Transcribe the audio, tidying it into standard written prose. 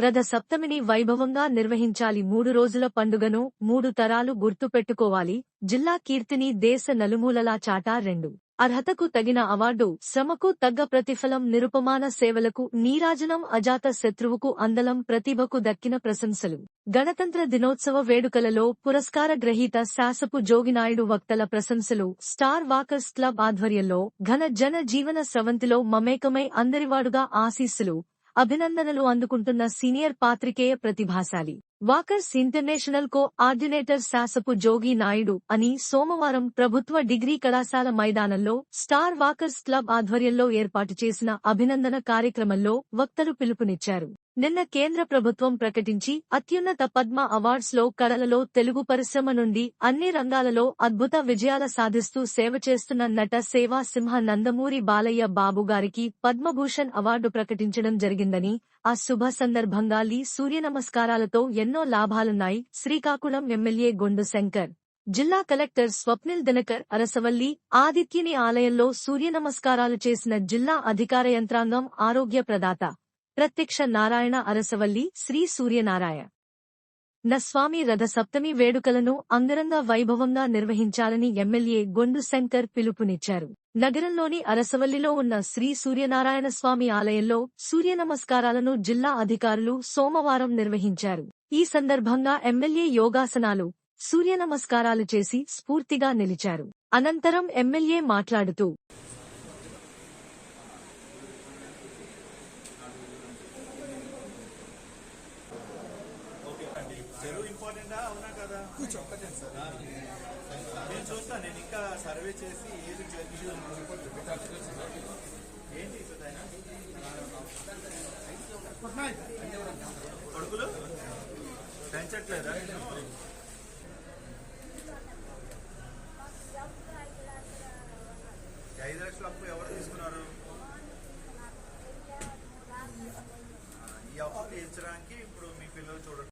రథ సప్తమిని వైభవంగా నిర్వహించాలి. 3 రోజుల పండుగను 3 తరాలు గుర్తుపెట్టుకోవాలి. జిల్లా కీర్తిని దేశ నలుమూలలా చాటా. 2 అర్హతకు తగిన అవార్డు, శ్రమకు తగ్గ ప్రతిఫలం, నిరుపమాన సేవలకు నీరాజనం, అజాత శత్రువుకు అందలం, ప్రతిభకు దక్కిన ప్రశంసలు. గణతంత్ర దినోత్సవ వేడుకలలో పురస్కార గ్రహీత శాసపు జోగినాయుడు వక్తల ప్రశంసలు. స్టార్ వాకర్స్ క్లబ్ ఆధ్వర్యంలో ఘన జన జీవన స్రవంతిలో మమేకమై అందరివాడుగా ఆశీస్సులు, అభినందనలు అందుకుంటున్న సీనియర్ పాత్రికేయ ప్రతిభాశాలి వాకర్స్ ఇంటర్నేషనల్ కో-ఆర్డినేటర్ శాసపు జోగి నాయుడు అని సోమవారం ప్రభుత్వ డిగ్రీ కళాశాల మైదానంలో స్టార్ వాకర్స్ క్లబ్ ఆధ్వర్యంలో ఏర్పాటు చేసిన అభినందన కార్యక్రమంలో వక్తలు పిలుపునిచ్చారు. నిన్న కేంద్ర ప్రభుత్వం ప్రకటించి అత్యున్నత పద్మ అవార్డ్స్ లో కళలలో తెలుగు పరిశ్రమ నుండి అన్ని రంగాలలో అద్భుత విజయాల సాధిస్తూ సేవ చేస్తున్న నట సేవా సింహ నందమూరి బాలయ్య బాబు గారికి పద్మభూషణ్ అవార్డు ప్రకటించడం జరిగిందని, ఆ శుభ సందర్భంగా సూర్యనమస్కారాలతో ఎన్నో లాభాలున్నాయి. శ్రీకాకుళం ఎమ్మెల్యే గొండు శంకర్, జిల్లా కలెక్టర్ స్వప్నిల్ దినకర్ అరసవల్లి ఆదిత్యుని ఆలయంలో సూర్యనమస్కారాలు చేసిన జిల్లా అధికార యంత్రాంగం, ఆరోగ్య ప్రదాత ప్రత్యక్ష నారాయణ అరసవల్లి శ్రీ సూర్యనారాయణ స్వామి రథ సప్తమి వేడుకలను అంగరంగ వైభవంగా నిర్వహించాలని ఎమ్మెల్యే గొండు శంకర్ పిలుపునిచ్చారు. నగరంలోని అరసవల్లిలో ఉన్న శ్రీ సూర్యనారాయణ స్వామి ఆలయంలో సూర్యనమస్కారాలను జిల్లా అధికారులు సోమవారం నిర్వహించారు. ఈ సందర్భంగా ఎమ్మెల్యే యోగాసనాలు, సూర్యనమస్కారాలు చేసి స్ఫూర్తిగా నిలిచారు. అనంతరం ఎమ్మెల్యే మాట్లాడుతూ నేను చూస్తాను, నేను ఇంకా సర్వే చేసి ఏది ఏంటి కొడుకులు పెంచట్లేదా? 5 లక్షల అప్పు ఎవరు తీసుకున్నారు? ఈ అప్పు తీర్చడానికి ఇప్పుడు మీ పిల్లలు చూడండి.